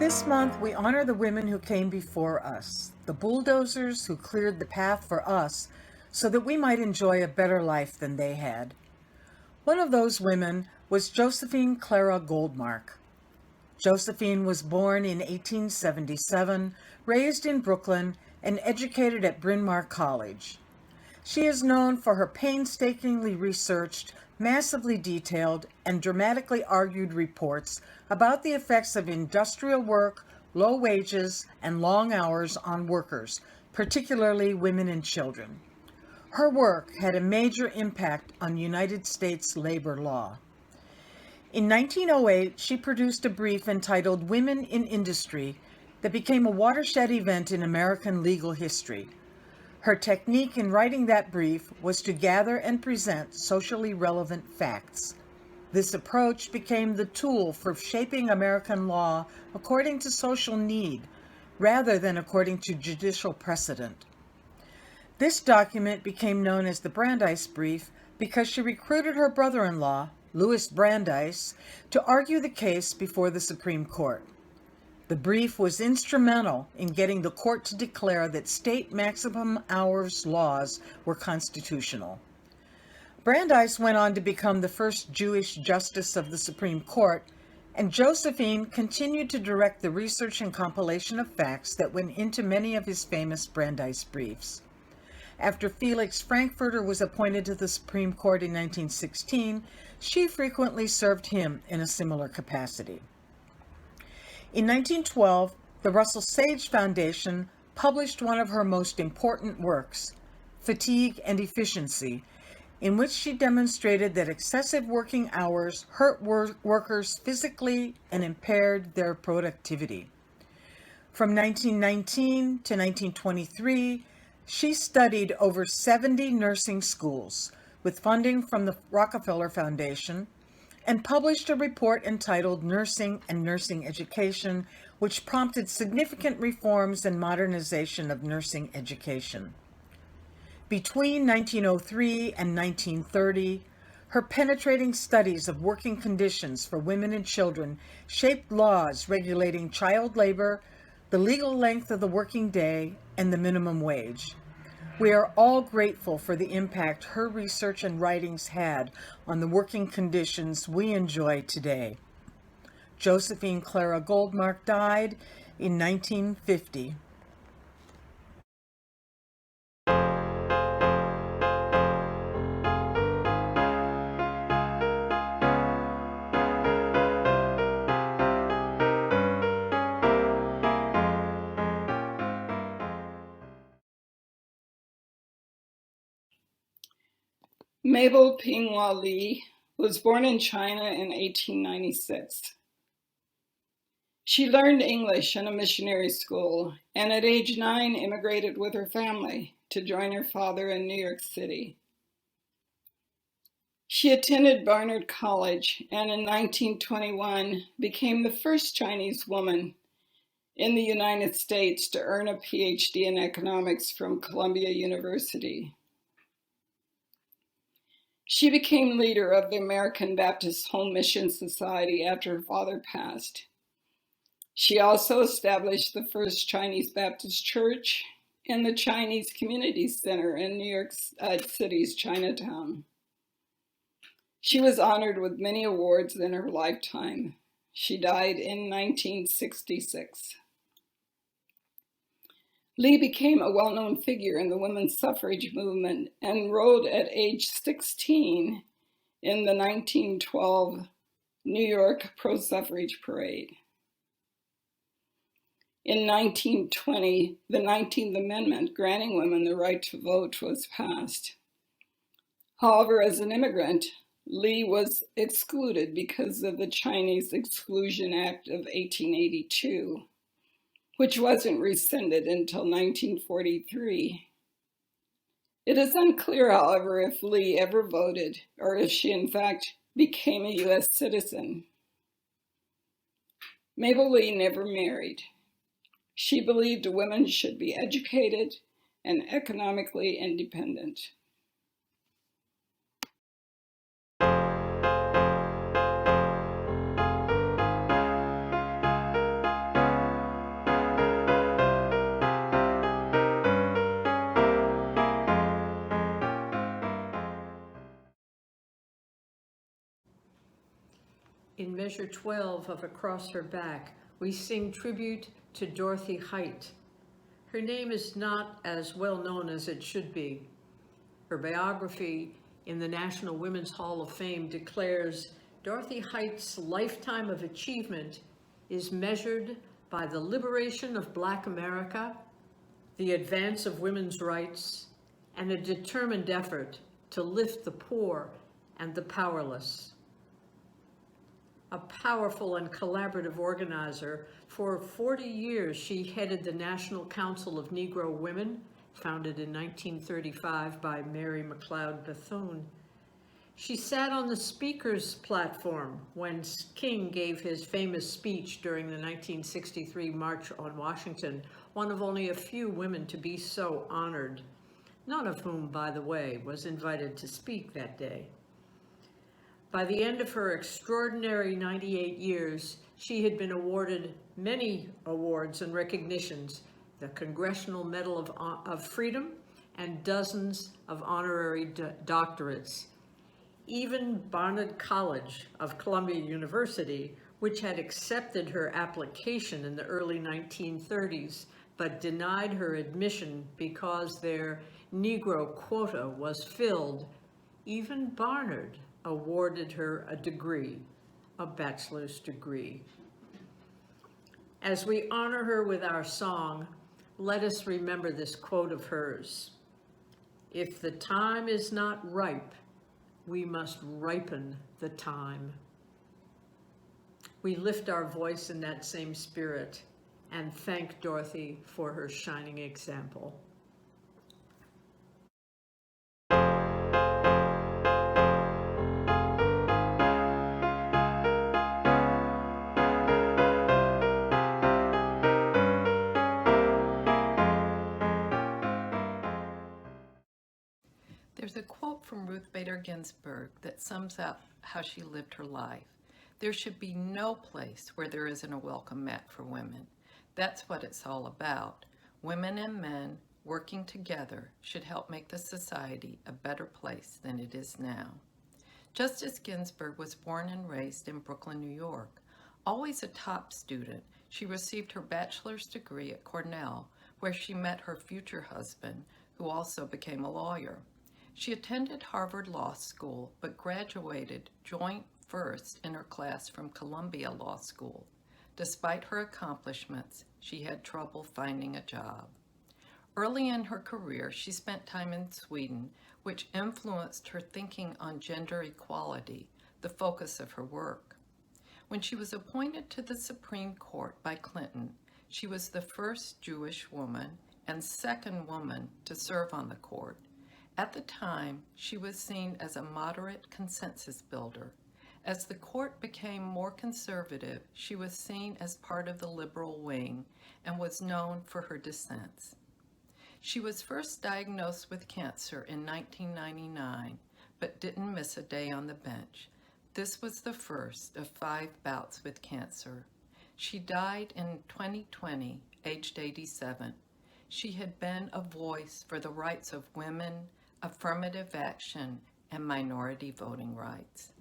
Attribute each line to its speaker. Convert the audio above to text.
Speaker 1: This month, we honor the women who came before us, the bulldozers who cleared the path for us so that we might enjoy a better life than they had. One of those women was Josephine Clara Goldmark. Josephine was born in 1877, raised in Brooklyn, and educated at Bryn Mawr College. She is known for her painstakingly researched, massively detailed, and dramatically argued reports about the effects of industrial work, low wages, and long hours on workers, particularly women and children. Her work had a major impact on United States labor law. In 1908, she produced a brief entitled Women in Industry that became a watershed event in American legal history. Her technique in writing that brief was to gather and present socially relevant facts. This approach became the tool for shaping American law according to social need, rather than according to judicial precedent. This document became known as the Brandeis Brief because she recruited her brother-in-law, Louis Brandeis, to argue the case before the Supreme Court. The brief was instrumental in getting the court to declare that state maximum hours laws were constitutional. Brandeis went on to become the first Jewish justice of the Supreme Court, and Josephine continued to direct the research and compilation of facts that went into many of his famous Brandeis briefs. After Felix Frankfurter was appointed to the Supreme Court in 1916, she frequently served him in a similar capacity. In 1912, the Russell Sage Foundation published one of her most important works, Fatigue and Efficiency, in which she demonstrated that excessive working hours hurt workers physically and impaired their productivity. From 1919 to 1923, she studied over 70 nursing schools with funding from the Rockefeller Foundation and published a report entitled Nursing and Nursing Education, which prompted significant reforms and modernization of nursing education. Between 1903 and 1930, her penetrating studies of working conditions for women and children shaped laws regulating child labor, the legal length of the working day, and the minimum wage. We are all grateful for the impact her research and writings had on the working conditions we enjoy today. Josephine Clara Goldmark died in 1950.
Speaker 2: Mabel Pingwali was born in China in 1896. She learned English in a missionary school and at age 9 immigrated with her family to join her father in New York City. She attended Barnard College and in 1921 became the first Chinese woman in the United States to earn a PhD in economics from Columbia University. She became leader of the American Baptist Home Mission Society after her father passed. She also established the first Chinese Baptist church and the Chinese Community Center in New York City's Chinatown. She was honored with many awards in her lifetime. She died in 1966. Lee became a well-known figure in the women's suffrage movement and rode at age 16 in the 1912 New York pro-suffrage parade. In 1920, the 19th Amendment granting women the right to vote was passed. However, as an immigrant, Lee was excluded because of the Chinese Exclusion Act of 1882. Which wasn't rescinded until 1943. It is unclear, however, if Lee ever voted or if she in fact became a U.S. citizen. Mabel Lee never married. She believed women should be educated and economically independent.
Speaker 3: In measure 12 of Across Her Back, we sing tribute to Dorothy Height. Her name is not as well known as it should be. Her biography in the National Women's Hall of Fame declares Dorothy Height's lifetime of achievement is measured by the liberation of Black America, the advance of women's rights, and a determined effort to lift the poor and the powerless. A powerful and collaborative organizer, for 40 years she headed the National Council of Negro Women, founded in 1935 by Mary McLeod Bethune. She sat on the speaker's platform when King gave his famous speech during the 1963 March on Washington, one of only a few women to be so honored, none of whom, by the way, was invited to speak that day. By the end of her extraordinary 98 years, she had been awarded many awards and recognitions, the Congressional Medal of Freedom and dozens of honorary doctorates. Even Barnard College of Columbia University, which had accepted her application in the early 1930s, but denied her admission because their Negro quota was filled, even Barnard awarded her a degree, a bachelor's degree. As we honor her with our song, let us remember this quote of hers. If the time is not ripe, we must ripen the time. We lift our voice in that same spirit and thank Dorothy for her shining example.
Speaker 4: There's a quote from Ruth Bader Ginsburg that sums up how she lived her life. There should be no place where there isn't a welcome mat for women. That's what it's all about. Women and men working together should help make the society a better place than it is now. Justice Ginsburg was born and raised in Brooklyn, New York. Always a top student, she received her bachelor's degree at Cornell, where she met her future husband, who also became a lawyer. She attended Harvard Law School, but graduated joint first in her class from Columbia Law School. Despite her accomplishments, she had trouble finding a job. Early in her career, she spent time in Sweden, which influenced her thinking on gender equality, the focus of her work. When she was appointed to the Supreme Court by Clinton, she was the first Jewish woman and second woman to serve on the court. At the time, she was seen as a moderate consensus builder. As the court became more conservative, she was seen as part of the liberal wing and was known for her dissents. She was first diagnosed with cancer in 1999, but didn't miss a day on the bench. This was the first of 5 bouts with cancer. She died in 2020, aged 87. She had been a voice for the rights of women, affirmative action, and minority voting rights.